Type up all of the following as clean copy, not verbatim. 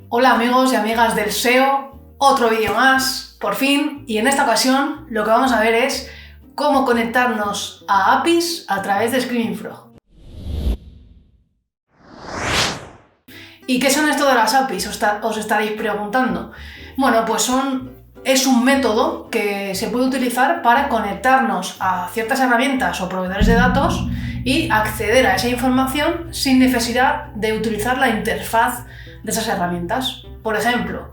Hola amigos y amigas del SEO, otro vídeo más, por fin, y en esta ocasión lo que vamos a ver es cómo conectarnos a APIs a través de Screaming Frog. ¿Y qué son esto de las APIs? Os estaréis preguntando. Bueno, pues es un método que se puede utilizar para conectarnos a ciertas herramientas o proveedores de datos y acceder a esa información sin necesidad de utilizar la interfaz de esas herramientas. Por ejemplo,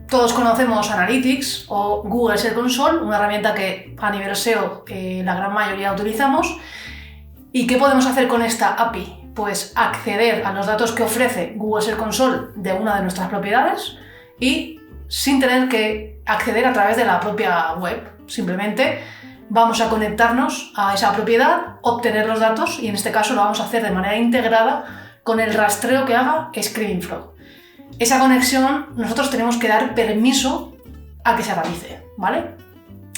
todos conocemos Analytics o Google Search Console, una herramienta que a nivel SEO la gran mayoría utilizamos. ¿Y qué podemos hacer con esta API? Pues acceder a los datos que ofrece Google Search Console de una de nuestras propiedades y sin tener que acceder a través de la propia web. Simplemente vamos a conectarnos a esa propiedad, obtener los datos y en este caso lo vamos a hacer de manera integrada con el rastreo que haga Screaming Frog. Esa conexión nosotros tenemos que dar permiso a que se realice, ¿vale?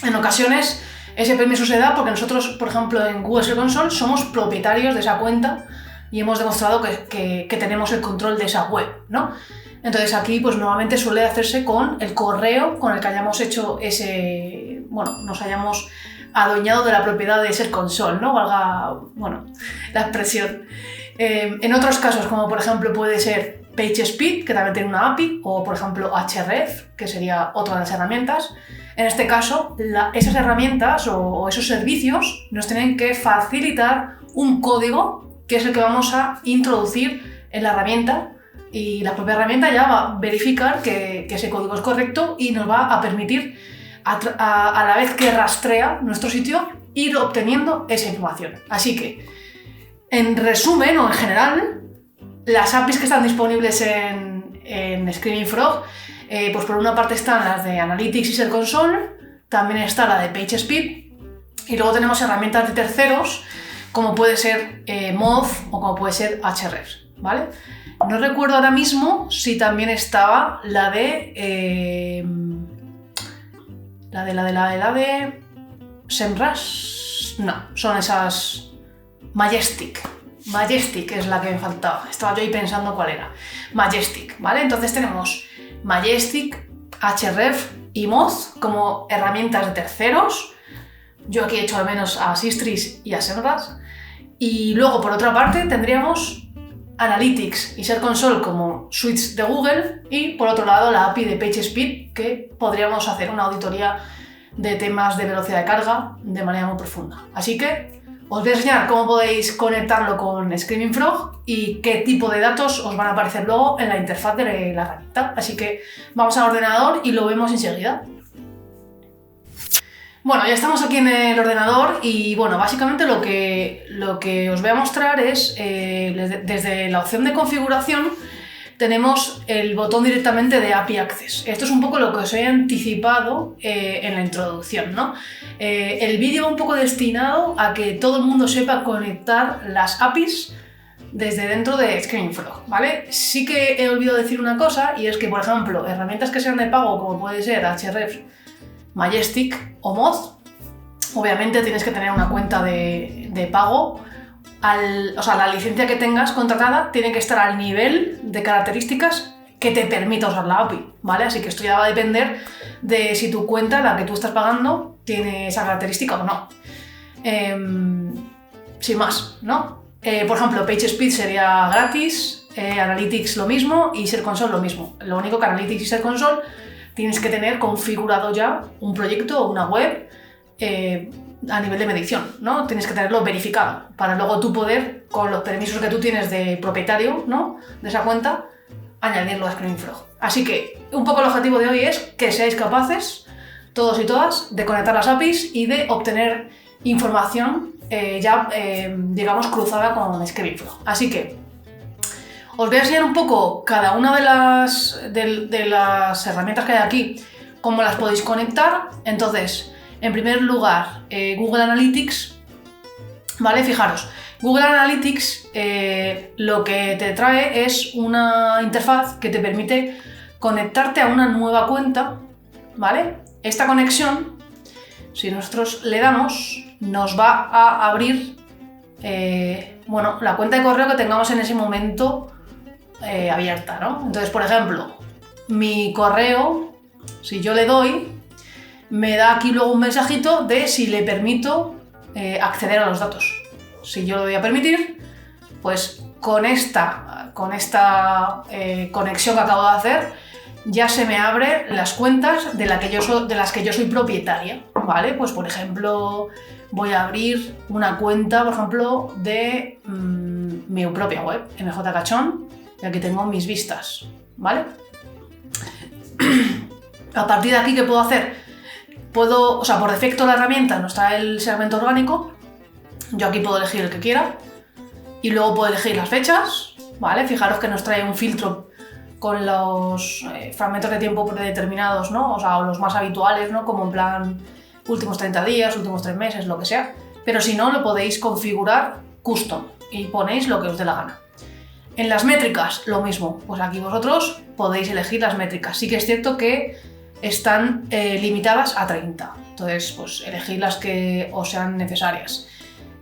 En ocasiones ese permiso se da porque nosotros, por ejemplo, en Google Search Console somos propietarios de esa cuenta y hemos demostrado que tenemos el control de esa web, ¿no? Entonces aquí pues normalmente suele hacerse con el correo con el que hayamos hecho nos hayamos adueñado de la propiedad de Search Console, ¿no? Valga, la expresión. En otros casos, como por ejemplo puede ser PageSpeed, que también tiene una API, o por ejemplo Href, que sería otra de las herramientas. En este caso, esas herramientas o esos servicios nos tienen que facilitar un código que es el que vamos a introducir en la herramienta y la propia herramienta ya va a verificar que ese código es correcto y nos va a permitir, a la vez que rastrea nuestro sitio, ir obteniendo esa información. Así que, en resumen o en general, las APIs que están disponibles en Screaming Frog, pues por una parte están las de Analytics y Search Console, también está la de PageSpeed y luego tenemos herramientas de terceros como puede ser Moz o como puede ser Href, ¿vale? No recuerdo ahora mismo si también estaba la de SEMrush. No, son esas Majestic es la que me faltaba. Estaba yo ahí pensando cuál era. Majestic, ¿vale? Entonces tenemos Majestic, Href y Moz como herramientas de terceros. Yo aquí he hecho al menos a Sistris y a SEMrush. Y luego, por otra parte, tendríamos Analytics y Search Console como suites de Google y, por otro lado, la API de PageSpeed, que podríamos hacer una auditoría de temas de velocidad de carga de manera muy profunda. Así que os voy a enseñar cómo podéis conectarlo con Screaming Frog y qué tipo de datos os van a aparecer luego en la interfaz de la herramienta. Así que vamos al ordenador y lo vemos enseguida. Bueno, ya estamos aquí en el ordenador y básicamente lo que os voy a mostrar es desde la opción de configuración tenemos el botón directamente de API Access. Esto es un poco lo que os he anticipado en la introducción, ¿no? El vídeo va un poco destinado a que todo el mundo sepa conectar las APIs desde dentro de Screaming Frog, ¿vale? Sí que he olvidado decir una cosa y es que, por ejemplo, herramientas que sean de pago como puede ser Href, Majestic o Moz, obviamente tienes que tener una cuenta de pago. La licencia que tengas contratada tiene que estar al nivel de características que te permita usar la API, ¿vale? Así que esto ya va a depender de si tu cuenta, la que tú estás pagando, tiene esa característica o no. Sin más, ¿no? Por ejemplo, PageSpeed sería gratis, Analytics lo mismo y Search Console lo mismo. Lo único que Analytics y Search Console tienes que tener configurado ya un proyecto o una web a nivel de medición, ¿no? Tienes que tenerlo verificado para luego tú poder, con los permisos que tú tienes de propietario, ¿no?, de esa cuenta, añadirlo a Screaming Frog. Así que un poco el objetivo de hoy es que seáis capaces, todos y todas, de conectar las APIs y de obtener información digamos, cruzada con Screaming Frog. Así que os voy a enseñar un poco cada una de las herramientas que hay aquí, cómo las podéis conectar. Entonces, en primer lugar, Google Analytics, ¿vale? Fijaros, Google Analytics lo que te trae es una interfaz que te permite conectarte a una nueva cuenta, ¿vale? Esta conexión, si nosotros le damos, nos va a abrir la cuenta de correo que tengamos en ese momento abierta, ¿no? Entonces, por ejemplo, mi correo, si yo le doy, me da aquí luego un mensajito de si le permito acceder a los datos. Si yo lo doy a permitir, pues con esta conexión que acabo de hacer, ya se me abren las cuentas de las que yo soy propietaria, ¿vale? Pues por ejemplo, voy a abrir una cuenta, por ejemplo, de mi propia web, MJ Cachón, y aquí tengo mis vistas, ¿vale? A partir de aquí, ¿qué puedo hacer? Por defecto la herramienta no está el segmento orgánico, yo aquí puedo elegir el que quiera, y luego puedo elegir las fechas, ¿vale? Fijaros que nos trae un filtro con los fragmentos de tiempo predeterminados, ¿no? O los más habituales, ¿no? Como en plan últimos 30 días, últimos 3 meses, lo que sea. Pero si no, lo podéis configurar custom y ponéis lo que os dé la gana. En las métricas, lo mismo. Pues aquí vosotros podéis elegir las métricas. Sí que es cierto que están limitadas a 30. Entonces, pues elegid las que os sean necesarias.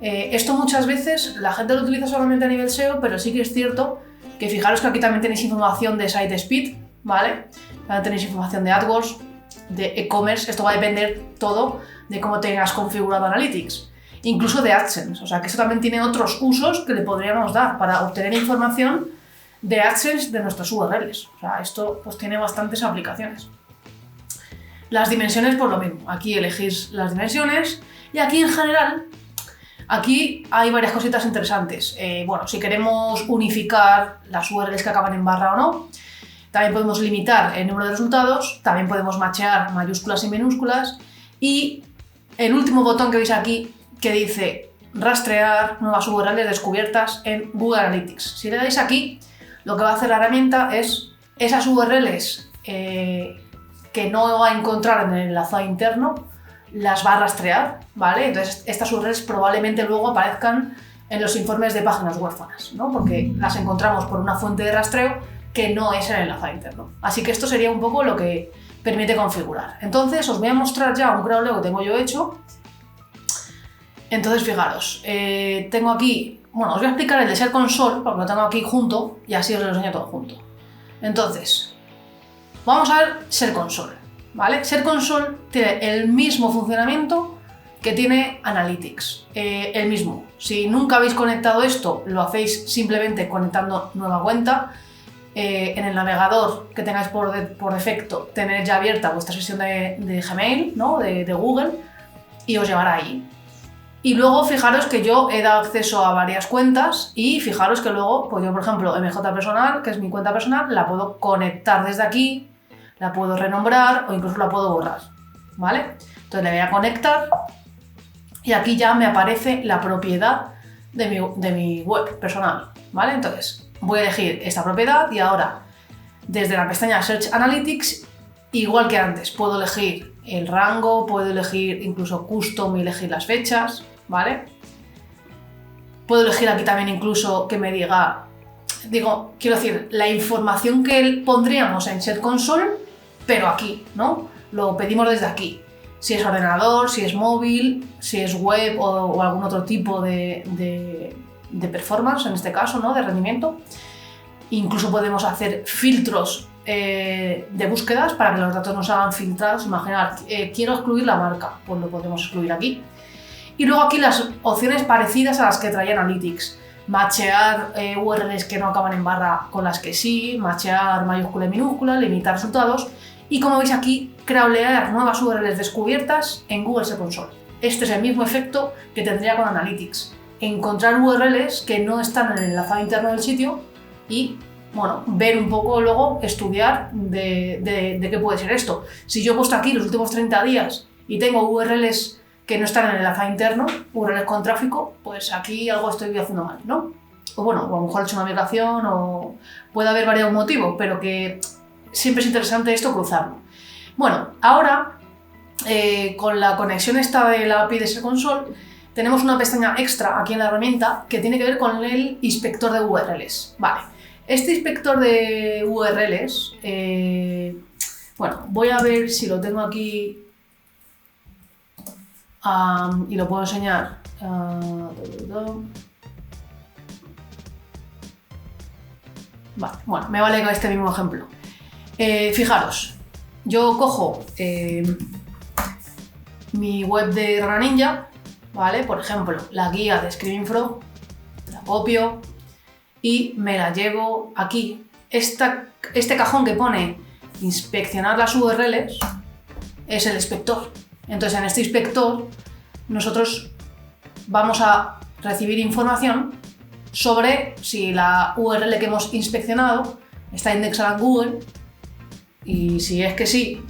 Esto muchas veces la gente lo utiliza solamente a nivel SEO, pero sí que es cierto que fijaros que aquí también tenéis información de Site Speed, ¿vale? También tenéis información de AdWords, de e-commerce. Esto va a depender todo de cómo tengas configurado Analytics. Incluso de AdSense, o sea que esto también tiene otros usos que le podríamos dar para obtener información de AdSense de nuestros URLs. O sea, esto pues tiene bastantes aplicaciones. Las dimensiones, por lo mismo. Aquí elegís las dimensiones y aquí en general, aquí hay varias cositas interesantes. Bueno, si queremos unificar las URLs que acaban en barra o no, también podemos limitar el número de resultados, también podemos machear mayúsculas y minúsculas y el último botón que veis aquí que dice rastrear nuevas URLs descubiertas en Google Analytics. Si le dais aquí, lo que va a hacer la herramienta es esas URLs que no va a encontrar en el enlazado interno, las va a rastrear, ¿vale? Entonces estas URLs probablemente luego aparezcan en los informes de páginas huérfanas, ¿no? Porque las encontramos por una fuente de rastreo que no es el enlazado interno. Así que esto sería un poco lo que permite configurar. Entonces os voy a mostrar ya un crawleo que tengo yo hecho. Entonces fijaros, tengo aquí, bueno, os voy a explicar el de Search Console porque lo tengo aquí junto y así os lo enseño todo junto. Entonces, vamos a ver Search Console, ¿vale? Search Console tiene el mismo funcionamiento que tiene Analytics, el mismo. Si nunca habéis conectado esto, lo hacéis simplemente conectando nueva cuenta. En el navegador que tengáis por defecto, tener ya abierta vuestra sesión de Gmail, ¿no? de Google, y os llevará ahí. Y luego fijaros que yo he dado acceso a varias cuentas y fijaros que luego, pues yo por ejemplo, MJ Personal, que es mi cuenta personal, la puedo conectar desde aquí, la puedo renombrar o incluso la puedo borrar, ¿vale? Entonces le voy a conectar y aquí ya me aparece la propiedad de mi web personal, ¿vale? Entonces voy a elegir esta propiedad y ahora desde la pestaña Search Analytics, igual que antes, puedo elegir el rango, puedo elegir incluso custom y elegir las fechas, ¿vale? Puedo elegir aquí también incluso que me diga, quiero decir, la información que pondríamos en Search Console, pero aquí, ¿no? Lo pedimos desde aquí. Si es ordenador, si es móvil, si es web o algún otro tipo de performance, en este caso, ¿no? De rendimiento. Incluso podemos hacer filtros de búsquedas para que los datos nos hagan filtrados. Imaginad, quiero excluir la marca, pues lo podemos excluir aquí. Y luego aquí las opciones parecidas a las que traía Analytics. Machear URLs que no acaban en barra con las que sí, machear mayúscula y minúscula, limitar resultados y, como veis aquí, crawlear nuevas URLs descubiertas en Google Search Console. Este es el mismo efecto que tendría con Analytics. Encontrar URLs que no están en el enlazado interno del sitio y, bueno, ver un poco luego, estudiar de qué puede ser esto. Si yo he puesto aquí los últimos 30 días y tengo URLs que no están en el enlazado interno, URLs con tráfico, pues aquí algo estoy haciendo mal, ¿no? O bueno, o a lo mejor he hecho una migración o puede haber varios motivos, pero que siempre es interesante esto cruzarlo. Bueno, ahora con la conexión esta de la API de Search Console tenemos una pestaña extra aquí en la herramienta que tiene que ver con el inspector de URLs. Vale, este inspector de URLs, bueno, voy a ver si lo tengo aquí y lo puedo enseñar. Vale, bueno, me vale con este mismo ejemplo. Fijaros, yo cojo mi web de Rana Ninja, ¿vale? Por ejemplo, la guía de Screaming Frog, la copio y me la llevo aquí. Este cajón que pone inspeccionar las URLs es el inspector. Entonces, en este inspector nosotros vamos a recibir información sobre si la URL que hemos inspeccionado está indexada en Google, y si es que sí,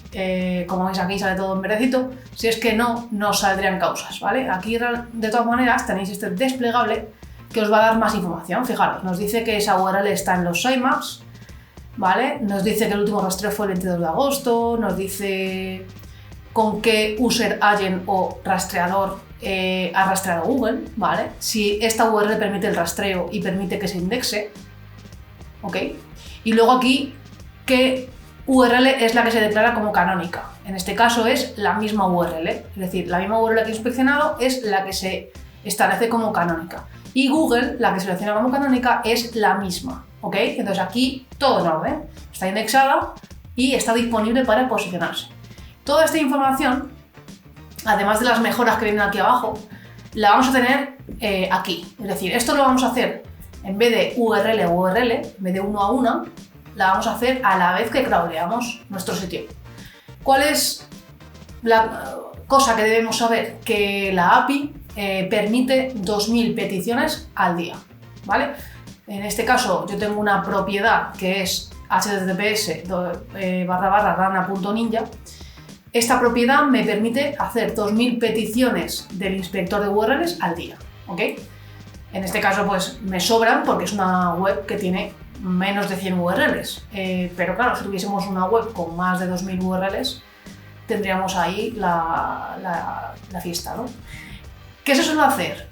como veis aquí sale todo en verdecito. Si es que no, nos saldrían causas, ¿vale? Aquí de todas maneras tenéis este desplegable que os va a dar más información. Fijaros, nos dice que esa URL está en los sitemaps, ¿vale? Nos dice que el último rastreo fue el 22 de agosto, nos dice con qué user agent o rastreador ha rastreado Google, ¿vale? Si esta URL permite el rastreo y permite que se indexe, ¿ok? Y luego aquí, ¿qué URL es la que se declara como canónica? En este caso es la misma URL, es decir, la misma URL que he inspeccionado es la que se establece como canónica. Y Google, la que se selecciona como canónica, es la misma, ¿ok? Entonces aquí todo en orden, está indexada y está disponible para posicionarse. Toda esta información, además de las mejoras que vienen aquí abajo, la vamos a tener aquí. Es decir, esto lo vamos a hacer en vez de URL a URL, en vez de uno a una, la vamos a hacer a la vez que crawleamos nuestro sitio. ¿Cuál es la cosa que debemos saber? Que la API permite 2000 peticiones al día, ¿vale? En este caso yo tengo una propiedad que es https://rana.ninja. Esta propiedad me permite hacer 2000 peticiones del inspector de URLs al día, ¿ok? En este caso pues me sobran porque es una web que tiene menos de 100 URLs, pero claro, si tuviésemos una web con más de 2000 URLs tendríamos ahí la fiesta, ¿no? ¿Qué se suele hacer?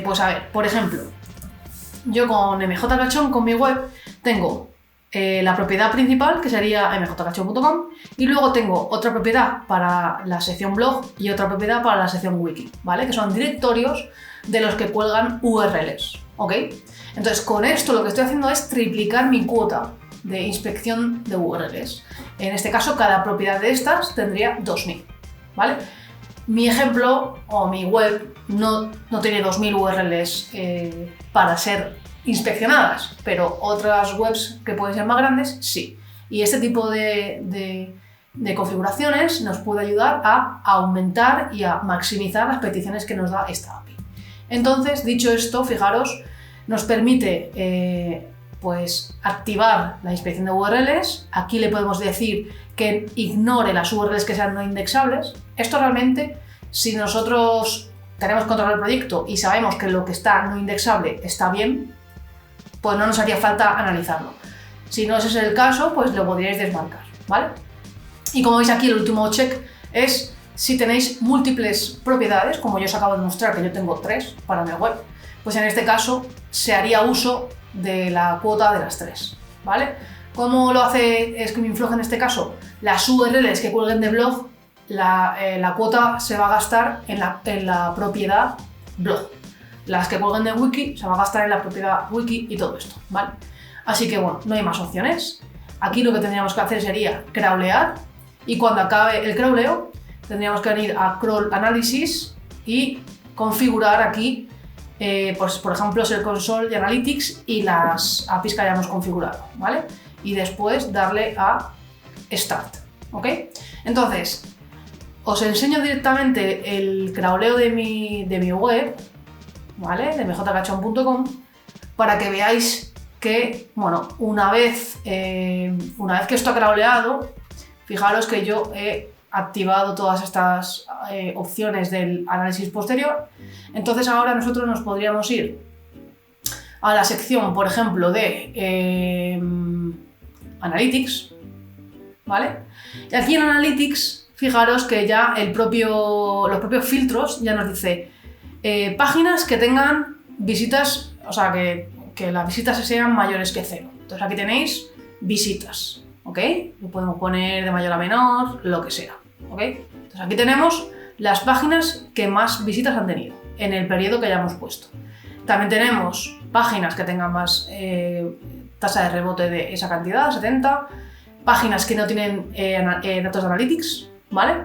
Pues a ver, por ejemplo, yo con mjcachón, con mi web, tengo la propiedad principal, que sería mjcachón.com, y luego tengo otra propiedad para la sección blog y otra propiedad para la sección wiki, ¿vale? Que son directorios de los que cuelgan URLs, ¿ok? Entonces, con esto lo que estoy haciendo es triplicar mi cuota de inspección de URLs. En este caso, cada propiedad de estas tendría 2000, ¿vale? Mi ejemplo o mi web no tiene 2000 URLs para ser inspeccionadas, pero otras webs que pueden ser más grandes, sí. Y este tipo de configuraciones nos puede ayudar a aumentar y a maximizar las peticiones que nos da esta API. Entonces, dicho esto, fijaros, nos permite pues activar la inspección de URLs. Aquí le podemos decir que ignore las URLs que sean no indexables. Esto realmente, si nosotros tenemos control del proyecto y sabemos que lo que está no indexable está bien, pues no nos haría falta analizarlo. Si no ese es el caso, pues lo podríais desmarcar, ¿vale? Y como veis aquí, el último check es si tenéis múltiples propiedades, como yo os acabo de mostrar que yo tengo 3 para mi web, pues en este caso se haría uso de la cuota de las 3, ¿vale? ¿Cómo lo hace Screaming Frog en este caso? Las URLs que cuelguen de blog, la cuota se va a gastar en la propiedad blog. Las que cuelguen de wiki se va a gastar en la propiedad wiki y todo esto, ¿vale? Así que bueno, no hay más opciones. Aquí lo que tendríamos que hacer sería crawlear, y cuando acabe el crawleo tendríamos que venir a crawl analysis y configurar aquí pues por ejemplo el console y analytics y las APIs que hayamos configurado, ¿vale? Y después darle a start, ¿ok? Entonces os enseño directamente el crawleo de mi web, ¿vale? De mjcachón.com, para que veáis que, bueno, una vez que esto ha crawleado, fijaros que yo he activado todas estas opciones del análisis posterior. Entonces ahora nosotros nos podríamos ir a la sección, por ejemplo, de Analytics, ¿vale? Y aquí en Analytics, fijaros que ya los propios filtros ya nos dice páginas que tengan visitas, o sea, que las visitas sean mayores que 0. Entonces aquí tenéis visitas, ¿ok? Lo podemos poner de mayor a menor, lo que sea, ¿ok? Entonces aquí tenemos las páginas que más visitas han tenido en el periodo que hayamos puesto. También tenemos páginas que tengan más tasa de rebote de esa cantidad, 70, páginas que no tienen datos de Analytics, ¿vale?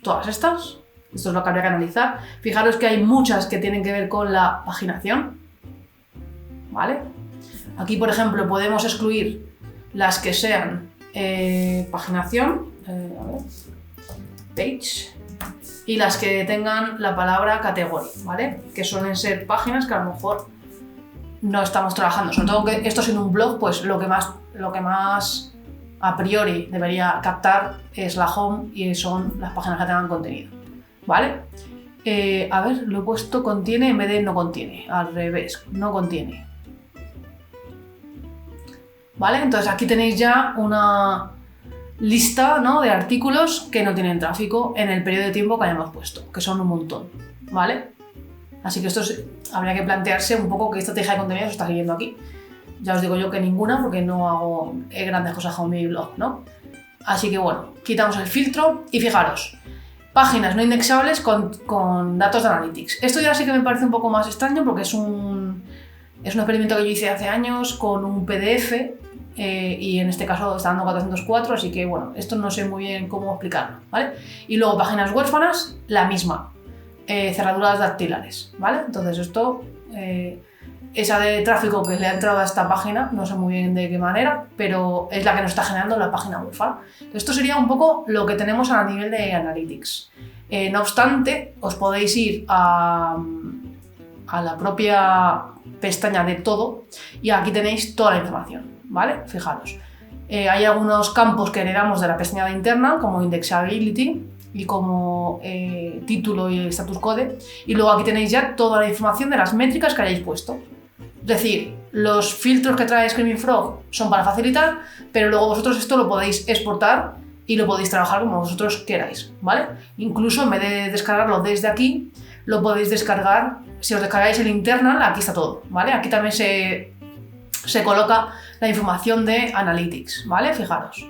Todas estas, esto es lo que habría que analizar. Fijaros que hay muchas que tienen que ver con la paginación, ¿vale? Aquí, por ejemplo, podemos excluir las que sean paginación, a ver, page, y las que tengan la palabra category, ¿vale? Que suelen ser páginas que a lo mejor no estamos trabajando. Sobre todo que esto siendo un blog, pues lo que más a priori debería captar es la home y son las páginas que tengan contenido, ¿vale? A ver, lo he puesto contiene en vez de no contiene, al revés, no contiene. ¿Vale? Entonces aquí tenéis ya una lista, ¿no?, de artículos que no tienen tráfico en el periodo de tiempo que hayamos puesto, que son un montón, ¿vale? Así que habría que plantearse un poco qué estrategia de contenido se está siguiendo aquí. Ya os digo yo que ninguna, porque no hago grandes cosas con mi blog, ¿no? Así que bueno, quitamos el filtro y fijaros, páginas no indexables con datos de Analytics. Esto ya sí que me parece un poco más extraño porque es un experimento que yo hice hace años con un PDF y en este caso está dando 404, así que bueno, esto no sé muy bien cómo explicarlo, ¿vale? Y luego páginas huérfanas, la misma, cerraduras dactilares, ¿vale? Entonces esto, esa de tráfico que le ha entrado a esta página, no sé muy bien de qué manera, pero es la que nos está generando la página huérfana. Esto sería un poco lo que tenemos a nivel de Analytics. No obstante, os podéis ir a la propia pestaña de todo y aquí tenéis toda la información, ¿vale? Fijaros, hay algunos campos que heredamos de la pestaña de interna como indexability y como título y status code, y luego aquí tenéis ya toda la información de las métricas que hayáis puesto. Es decir, los filtros que trae Screaming Frog son para facilitar, pero luego vosotros esto lo podéis exportar y lo podéis trabajar como vosotros queráis, ¿vale? Incluso en vez de descargarlo desde aquí, lo podéis descargar, si os descargáis el internal, aquí está todo, ¿vale? Aquí también se coloca la información de Analytics, ¿vale? Fijaros.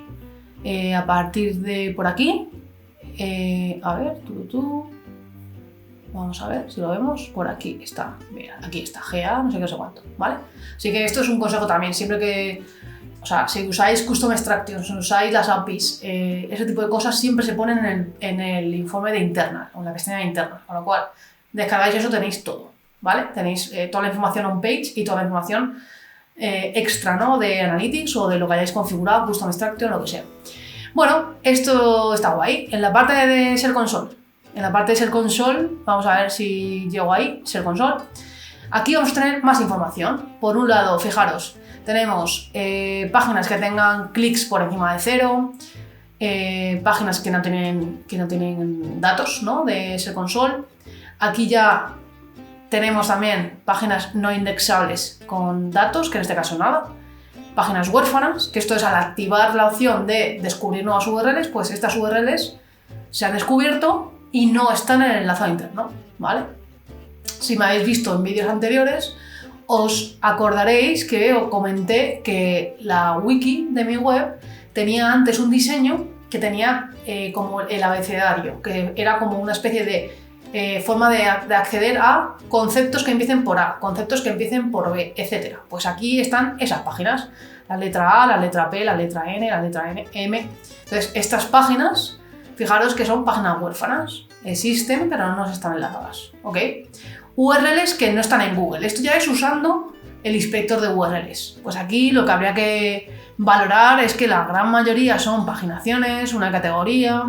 A partir de por aquí, a ver, vamos a ver si lo vemos, por aquí está, mira, aquí está, GA, no sé qué, no sé cuánto, ¿vale? Así que esto es un consejo también, siempre que, o sea, si usáis Custom Extractions, si usáis las APIs, ese tipo de cosas siempre se ponen en el informe de internal, o en la pestaña de internal, con lo cual descargáis eso, tenéis todo, ¿vale? Tenéis toda la información on page y toda la información extra, ¿no?, de Analytics o de lo que hayáis configurado, Custom Extraction, lo que sea. Bueno, esto está guay. En la parte de Search Console, vamos a ver si llego ahí, Search Console. Aquí vamos a tener más información. Por un lado, fijaros, tenemos páginas que tengan clics por encima de 0, páginas que no tienen datos, ¿no?, de Search Console. Aquí ya tenemos también páginas no indexables con datos, que en este caso nada. Páginas huérfanas, que esto es al activar la opción de descubrir nuevas URLs, pues estas URLs se han descubierto y no están en el enlazado interno, ¿vale? Si me habéis visto en vídeos anteriores, os acordaréis que os comenté que la wiki de mi web tenía antes un diseño que tenía como el abecedario, que era como una especie de forma de acceder a conceptos que empiecen por A, conceptos que empiecen por B, etc. Pues aquí están esas páginas, la letra A, la letra P, la letra N, la letra M. Entonces, estas páginas, fijaros que son páginas huérfanas, existen pero no están enlazadas, ¿ok? URLs que no están en Google, esto ya es usando el inspector de URLs. Pues aquí lo que habría que valorar es que la gran mayoría son paginaciones, una categoría,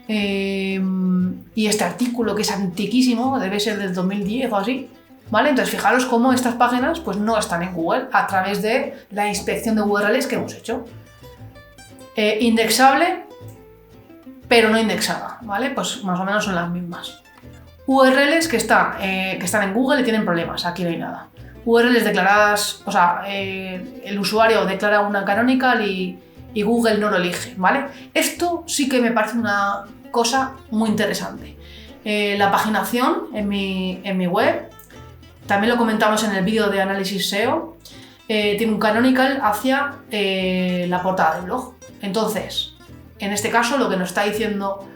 y este artículo que es antiquísimo, debe ser del 2010 o así, ¿vale? Entonces fijaros cómo estas páginas pues no están en Google a través de la inspección de URLs que hemos hecho. Indexable, pero no indexada, ¿vale? Pues más o menos son las mismas. URLs que están en Google y tienen problemas, aquí no hay nada. URLs declaradas, o sea, el usuario declara una canonical y Google no lo elige, ¿vale? Esto sí que me parece una cosa muy interesante. La paginación en mi web, también lo comentamos en el vídeo de análisis SEO, tiene un canonical hacia la portada del blog. Entonces, en este caso lo que nos está diciendo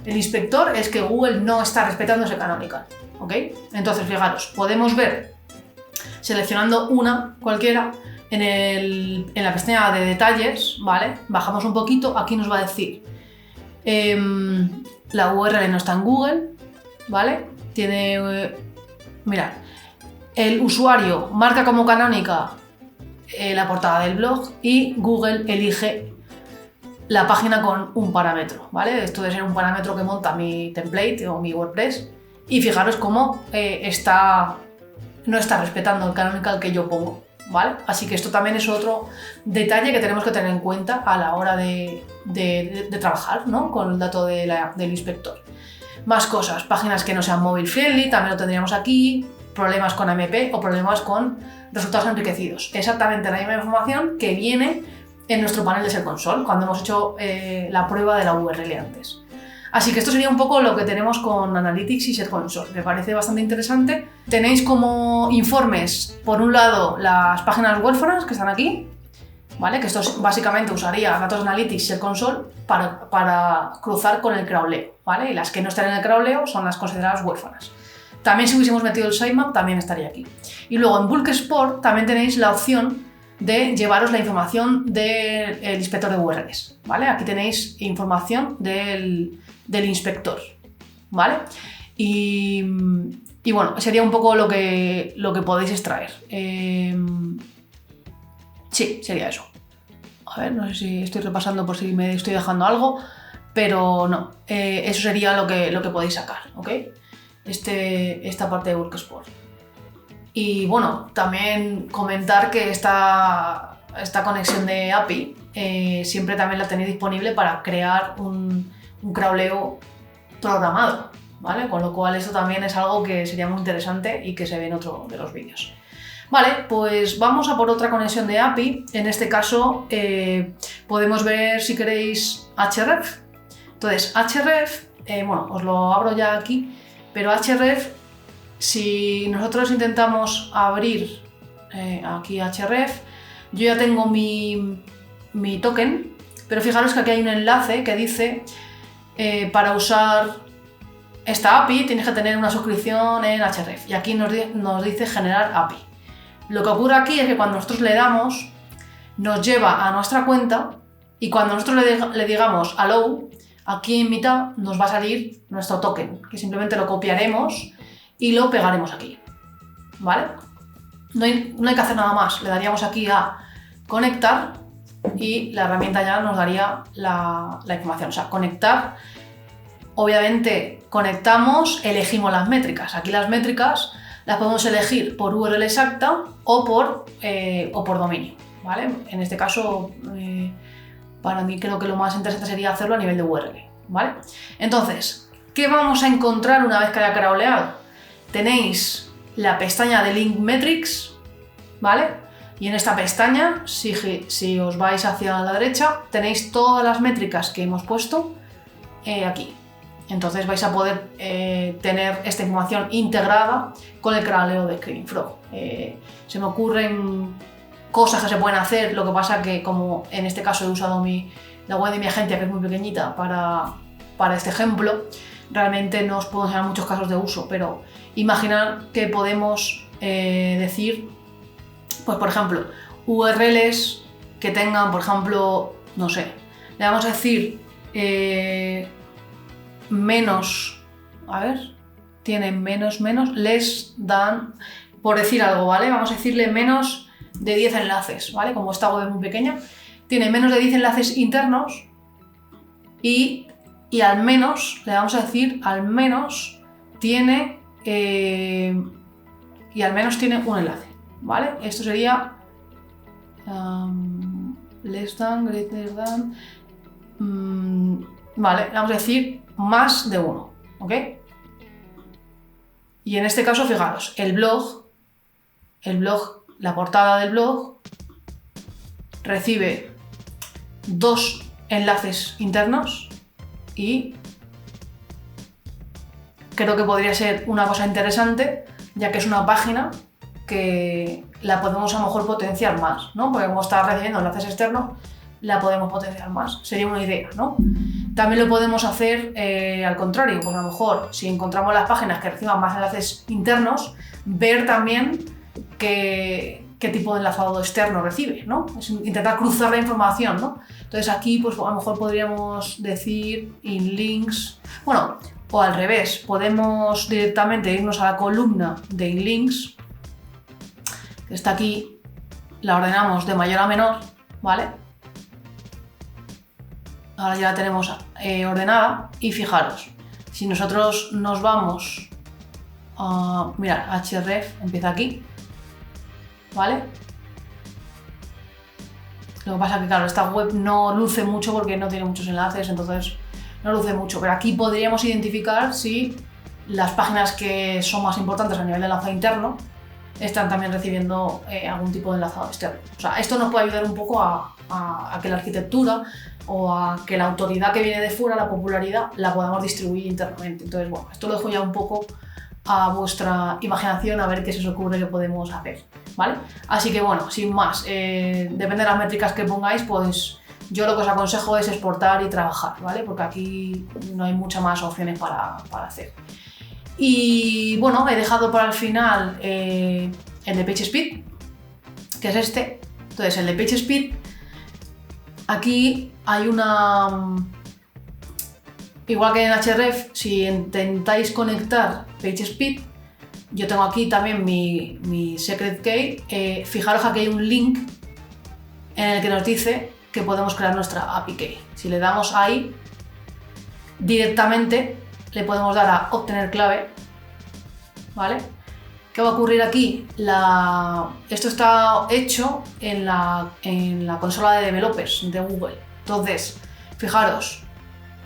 el inspector es que Google no está respetando ese canonical, ¿ok? Entonces, fijaros, podemos ver, seleccionando una cualquiera, en la pestaña de detalles, ¿vale? Bajamos un poquito, aquí nos va a decir la URL no está en Google, ¿vale? Tiene, mirad, el usuario marca como canónica la portada del blog y Google elige la página con un parámetro, ¿vale? Esto debe ser un parámetro que monta mi template o mi WordPress y fijaros cómo no está respetando el canonical que yo pongo, ¿vale? Así que esto también es otro detalle que tenemos que tener en cuenta a la hora de trabajar, ¿no? Con el dato del inspector. Más cosas, páginas que no sean mobile friendly, también lo tendríamos aquí, problemas con AMP o problemas con resultados enriquecidos. Exactamente la misma información que viene en nuestro panel de Search Console cuando hemos hecho la prueba de la URL antes. Así que esto sería un poco lo que tenemos con Analytics y Search Console. Me parece bastante interesante. Tenéis como informes, por un lado, las páginas huérfanas que están aquí, ¿vale? Que esto básicamente usaría datos Analytics y Search Console para cruzar con el crawleo, ¿vale? Y las que no están en el crawleo son las consideradas huérfanas. También si hubiésemos metido el sitemap también estaría aquí. Y luego en Bulk Export también tenéis la opción de llevaros la información del inspector de URLs, ¿vale? Aquí tenéis información del inspector, ¿vale? Y bueno, sería un poco lo que podéis extraer. Sí, sería eso. A ver, no sé si estoy repasando por si me estoy dejando algo, pero no. Eso sería lo que podéis sacar, ¿ok? Esta parte de Worksport. Y bueno, también comentar que esta conexión de API siempre también la tenéis disponible para crear un crawleo programado, ¿vale? Con lo cual esto también es algo que sería muy interesante y que se ve en otro de los vídeos. Vale, pues vamos a por otra conexión de API. En este caso podemos ver, si queréis, href. Entonces, href, bueno, os lo abro ya aquí, pero href, si nosotros intentamos abrir aquí href, yo ya tengo mi token, pero fijaros que aquí hay un enlace que dice para usar esta API tienes que tener una suscripción en href y aquí nos dice generar API. Lo que ocurre aquí es que cuando nosotros le damos, nos lleva a nuestra cuenta y cuando nosotros le digamos allow, aquí en mitad nos va a salir nuestro token, que simplemente lo copiaremos y lo pegaremos aquí, ¿vale? No hay que hacer nada más, le daríamos aquí a conectar y la herramienta ya nos daría la información. O sea, conectar, obviamente conectamos, elegimos las métricas. Aquí las métricas las podemos elegir por URL exacta o por dominio, ¿vale? En este caso, para mí creo que lo más interesante sería hacerlo a nivel de URL, ¿vale? Entonces, ¿qué vamos a encontrar una vez que haya crawleado? Tenéis la pestaña de Link Metrics, ¿vale? Y en esta pestaña, si os vais hacia la derecha, tenéis todas las métricas que hemos puesto aquí. Entonces vais a poder tener esta información integrada con el crawleo de Screaming Frog. Se me ocurren cosas que se pueden hacer, lo que pasa que como en este caso he usado la web de mi agencia, que es muy pequeñita, para este ejemplo, realmente no os puedo enseñar muchos casos de uso, pero imaginar que podemos decir, pues por ejemplo, URLs que tengan, por ejemplo, no sé, le vamos a decir menos, a ver, tienen menos, less than, por decir algo, ¿vale? Vamos a decirle menos de 10 enlaces, ¿vale? Como esta web es muy pequeña, tiene menos de 10 enlaces internos y al menos, le vamos a decir, al menos tiene un enlace, ¿vale? Esto sería less than, greater than, vale, vamos a decir más de uno, ¿ok? Y en este caso, fijaros, el blog, la portada del blog recibe 2 enlaces internos y creo que podría ser una cosa interesante, ya que es una página que la podemos a lo mejor potenciar más, ¿no? Porque como está recibiendo enlaces externos, la podemos potenciar más. Sería una idea, ¿no? También lo podemos hacer al contrario, pues a lo mejor si encontramos las páginas que reciban más enlaces internos, ver también que qué tipo de enlazado externo recibe, ¿no? Es intentar cruzar la información, ¿no? Entonces aquí pues a lo mejor podríamos decir in links, bueno, o al revés, podemos directamente irnos a la columna de in links, que está aquí, la ordenamos de mayor a menor, ¿vale? Ahora ya la tenemos ordenada y fijaros, si nosotros nos vamos a, mirad, href empieza aquí, ¿vale? Lo que pasa es que claro, esta web no luce mucho porque no tiene muchos enlaces, entonces no luce mucho, pero aquí podríamos identificar si las páginas que son más importantes a nivel de enlazado interno están también recibiendo algún tipo de enlazado externo. O sea, esto nos puede ayudar un poco a que la arquitectura o a que la autoridad que viene de fuera, la popularidad, la podamos distribuir internamente. Entonces, bueno, esto lo dejo ya un poco a vuestra imaginación a ver qué se os ocurre que podemos hacer, ¿vale? Así que bueno, sin más, depende de las métricas que pongáis, pues yo lo que os aconsejo es exportar y trabajar, ¿vale? Porque aquí no hay muchas más opciones para hacer. Y bueno, he dejado para el final el de PageSpeed, que es este. Entonces, el de PageSpeed, aquí hay una... Igual que en href, si intentáis conectar PageSpeed, yo tengo aquí también mi secret key. Fijaros que aquí hay un link en el que nos dice que podemos crear nuestra API key. Si le damos ahí, directamente le podemos dar a obtener clave, ¿vale? ¿Qué va a ocurrir aquí? Esto está hecho en la consola de developers de Google. Entonces, fijaros,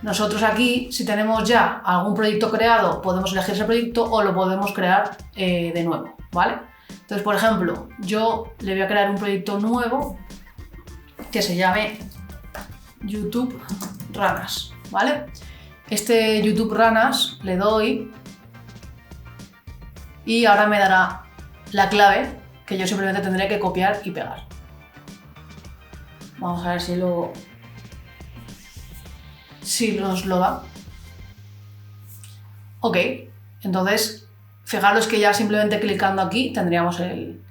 nosotros aquí, si tenemos ya algún proyecto creado, podemos elegir ese proyecto o lo podemos crear de nuevo, ¿vale? Entonces, por ejemplo, yo le voy a crear un proyecto nuevo que se llame YouTube Ranas, ¿vale? Este YouTube Ranas le doy y ahora me dará la clave que yo simplemente tendré que copiar y pegar. Vamos a ver si nos lo da. Ok, entonces fijaros que ya simplemente clicando aquí tendríamos el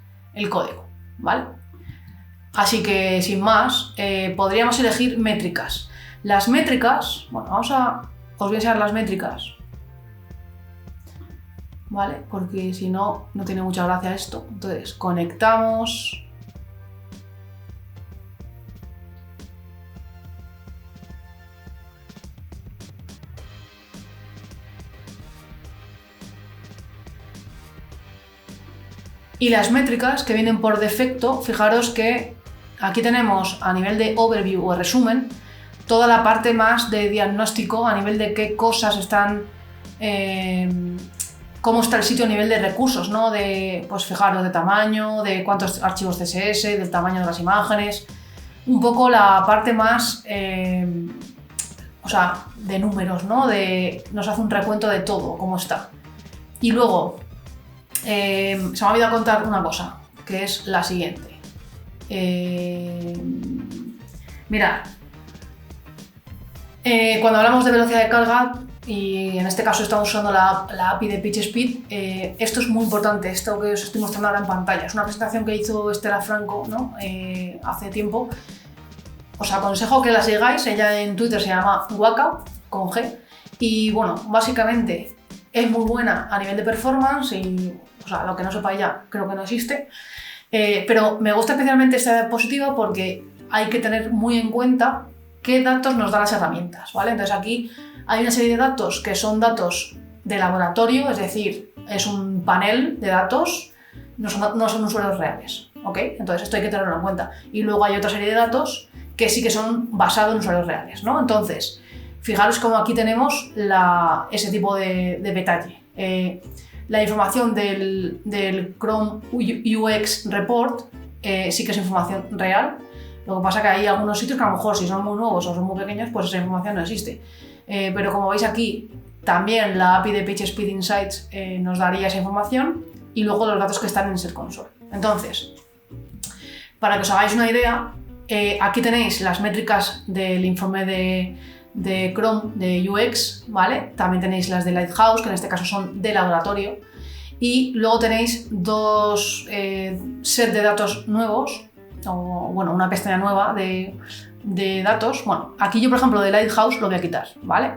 código, ¿vale? Así que sin más, podríamos elegir métricas. Las métricas, bueno, os voy a enseñar las métricas, ¿vale? Porque si no, no tiene mucha gracia esto. Entonces, conectamos. Y las métricas que vienen por defecto, fijaros que aquí tenemos a nivel de overview o resumen, toda la parte más de diagnóstico a nivel de qué cosas están, cómo está el sitio a nivel de recursos, ¿no? Pues fijaros, de tamaño, de cuántos archivos CSS, del tamaño de las imágenes, un poco la parte más, o sea, de números, ¿no? Nos hace un recuento de todo, cómo está. Y luego, se me ha olvidado contar una cosa, que es la siguiente. Mirad, cuando hablamos de velocidad de carga, y en este caso estamos usando la API de PageSpeed, esto es muy importante, esto que os estoy mostrando ahora en pantalla. Es una presentación que hizo Estela Franco, ¿no? Hace tiempo. Os aconsejo que la sigáis, ella en Twitter se llama Waka, con G, y bueno, básicamente es muy buena a nivel de performance y, o sea, lo que no sepa ella creo que no existe, pero me gusta especialmente esta diapositiva porque hay que tener muy en cuenta qué datos nos dan las herramientas, ¿vale? Entonces aquí hay una serie de datos que son datos de laboratorio, es decir, es un panel de datos, no son usuarios reales, ¿ok? Entonces esto hay que tenerlo en cuenta. Y luego hay otra serie de datos que sí que son basados en usuarios reales, ¿no? Entonces, fijaros cómo aquí tenemos ese tipo de detalle. La información del Chrome UX Report sí que es información real. Lo que pasa es que hay algunos sitios que a lo mejor si son muy nuevos o son muy pequeños, pues esa información no existe. Pero como veis aquí, también la API de PageSpeed Insights nos daría esa información y luego los datos que están en Search Console. Entonces, para que os hagáis una idea, aquí tenéis las métricas del informe de Chrome de UX, ¿vale? También tenéis las de Lighthouse, que en este caso son de laboratorio. y luego tenéis dos set de datos nuevos, o bueno, una pestaña nueva de datos. Bueno, aquí yo por ejemplo de Lighthouse lo voy a quitar, ¿vale?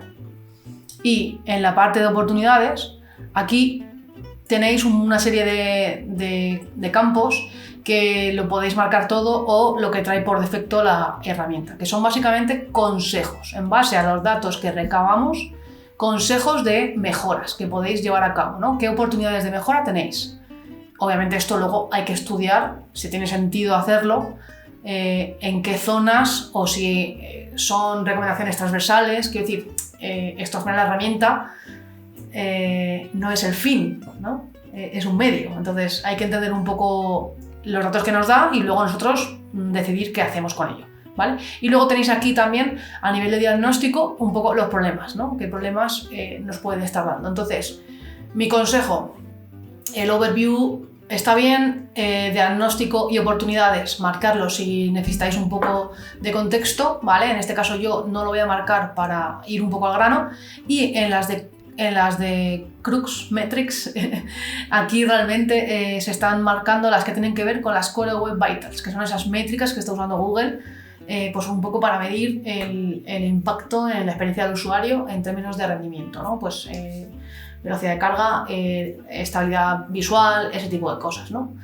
Y en la parte de oportunidades, aquí tenéis una serie de campos que lo podéis marcar todo o lo que trae por defecto la herramienta, que son básicamente consejos, en base a los datos que recabamos, consejos de mejoras que podéis llevar a cabo, ¿no? ¿Qué oportunidades de mejora tenéis? Obviamente esto luego hay que estudiar, si tiene sentido hacerlo, en qué zonas o si son recomendaciones transversales. Quiero decir, esto al final la herramienta no es el fin, ¿no? Es un medio. Entonces hay que entender un poco los datos que nos da y luego nosotros decidir qué hacemos con ello, ¿vale? Y luego tenéis aquí también, a nivel de diagnóstico, un poco los problemas, ¿no? ¿Qué problemas nos pueden estar dando? Entonces, mi consejo, el overview está bien, diagnóstico y oportunidades, marcarlo si necesitáis un poco de contexto, ¿vale? En este caso yo no lo voy a marcar para ir un poco al grano, y en las de Crux Metrics, aquí realmente se están marcando las que tienen que ver con las Core Web Vitals, que son esas métricas que está usando Google, pues un poco para medir el impacto en la experiencia del usuario en términos de rendimiento, ¿no? Pues velocidad de carga, estabilidad visual, ese tipo de cosas, ¿no?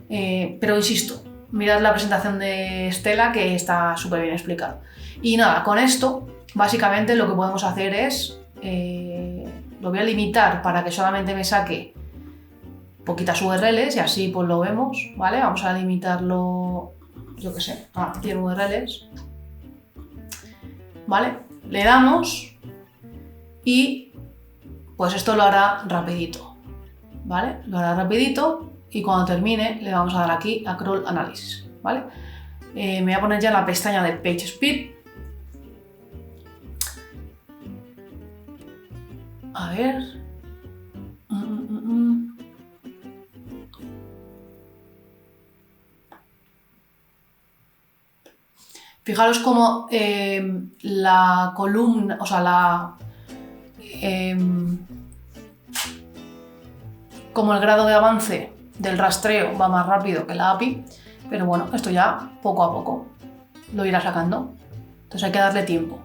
Pero insisto, mirad la presentación de Estela, que está súper bien explicado. Y nada, con esto básicamente lo que podemos hacer es lo voy a limitar para que solamente me saque poquitas URLs y así pues lo vemos, ¿vale? Vamos a limitarlo, yo qué sé, a 100 URLs, ¿vale? Le damos y pues esto lo hará rapidito, ¿vale? Lo hará rapidito y cuando termine le vamos a dar aquí a Crawl Analysis, ¿vale? Me voy a poner ya en la pestaña de PageSpeed. A ver. Fijaros cómo la columna, o sea, como el grado de avance del rastreo va más rápido que la API, pero bueno, esto ya poco a poco lo irá sacando. Entonces hay que darle tiempo.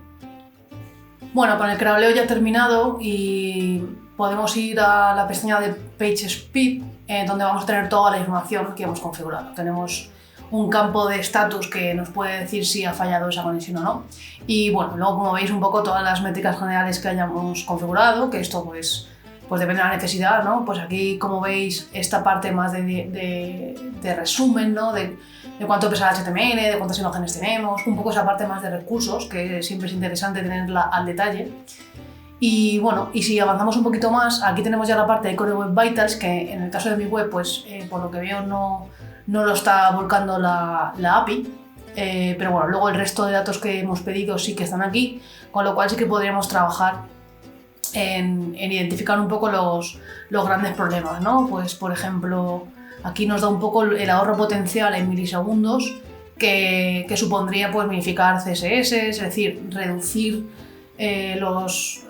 Bueno, con el crawleo ya terminado y podemos ir a la pestaña de PageSpeed, donde vamos a tener toda la información que hemos configurado. Tenemos un campo de status que nos puede decir si ha fallado esa conexión o no. Y bueno, luego como veis un poco todas las métricas generales que hayamos configurado, que esto pues depende de la necesidad, ¿no? Pues aquí como veis esta parte más de resumen, ¿no? De cuánto pesa el HTML, de cuántas imágenes tenemos, un poco esa parte más de recursos, que siempre es interesante tenerla al detalle. Y bueno, y si avanzamos un poquito más, aquí tenemos ya la parte de Core Web Vitals, que en el caso de mi web, pues por lo que veo no lo está volcando la API, pero bueno, luego el resto de datos que hemos pedido sí que están aquí, con lo cual sí que podríamos trabajar en identificar un poco los grandes problemas, ¿no? Pues por ejemplo, aquí nos da un poco el ahorro potencial en milisegundos que supondría pues minificar CSS, es decir, reducir los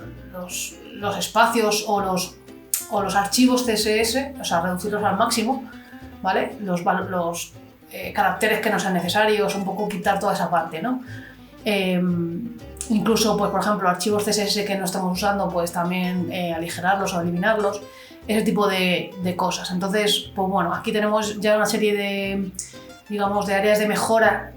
espacios o los archivos CSS, o sea, reducirlos al máximo, ¿vale? Los caracteres que no sean necesarios, un poco quitar toda esa parte, ¿no? Incluso, pues, por ejemplo, archivos CSS que no estamos usando, pues también aligerarlos o eliminarlos, ese tipo de cosas. Entonces, pues bueno, aquí tenemos ya una serie de, digamos, de áreas de mejora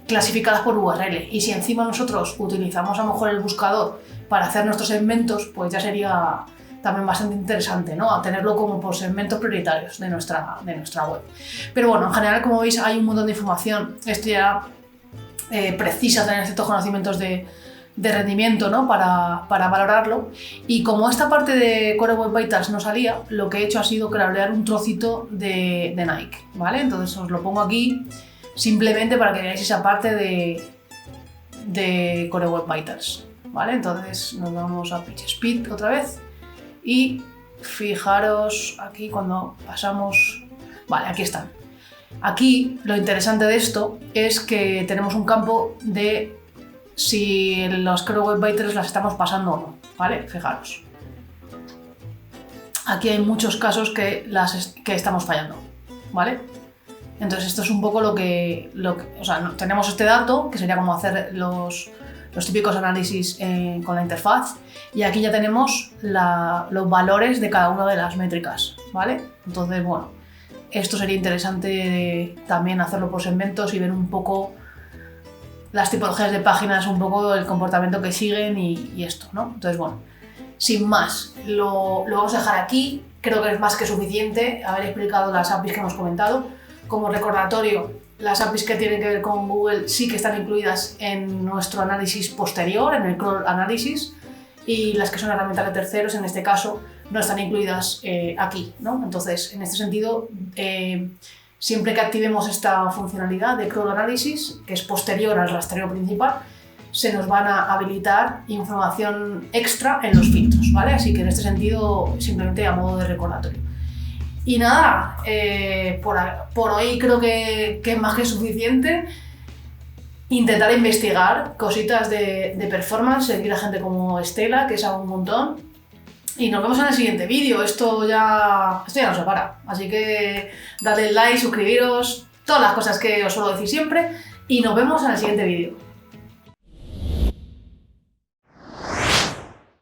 clasificadas por URL, y si encima nosotros utilizamos a lo mejor el buscador para hacer nuestros segmentos, pues ya sería también bastante interesante, ¿no? A tenerlo como por segmentos prioritarios de nuestra web. Pero bueno, en general, como veis, hay un montón de información. Esto ya precisa tener ciertos conocimientos de rendimiento, ¿no? para valorarlo, y como esta parte de Core Web Vitals no salía, lo que he hecho ha sido crawlear un trocito de Nike, ¿vale? Entonces os lo pongo aquí simplemente para que veáis esa parte de Core Web Vitals, ¿vale? Entonces nos vamos a PageSpeed otra vez y fijaros aquí cuando pasamos, vale, aquí están. Aquí lo interesante de esto es que tenemos un campo de si los Core Web Vitals las estamos pasando o no, ¿vale? Fijaros. aquí hay muchos casos que estamos fallando, ¿vale? Entonces esto es un poco lo que o sea, tenemos este dato, que sería como hacer los típicos análisis con la interfaz, y aquí ya tenemos los valores de cada una de las métricas, ¿vale? Entonces, bueno, esto sería interesante también hacerlo por segmentos y ver un poco las tipologías de páginas, un poco el comportamiento que siguen y esto, ¿no? Entonces, bueno, sin más, lo vamos a dejar aquí. Creo que es más que suficiente haber explicado las APIs que hemos comentado. Como recordatorio, las APIs que tienen que ver con Google sí que están incluidas en nuestro análisis posterior, en el crawl análisis, y las que son herramientas de terceros, en este caso, no están incluidas aquí, ¿no? Entonces, en este sentido, siempre que activemos esta funcionalidad de crawl análisis, que es posterior al rastreo principal, se nos van a habilitar información extra en los filtros, ¿vale? Así que en este sentido, simplemente a modo de recordatorio. Y nada, por hoy creo que es más que suficiente. Intentar investigar cositas de performance, seguir a gente como Estela, que sabe un montón. Y nos vemos en el siguiente vídeo. Esto ya no se para. Así que dadle like, suscribiros, todas las cosas que os suelo decir siempre. Y nos vemos en el siguiente vídeo.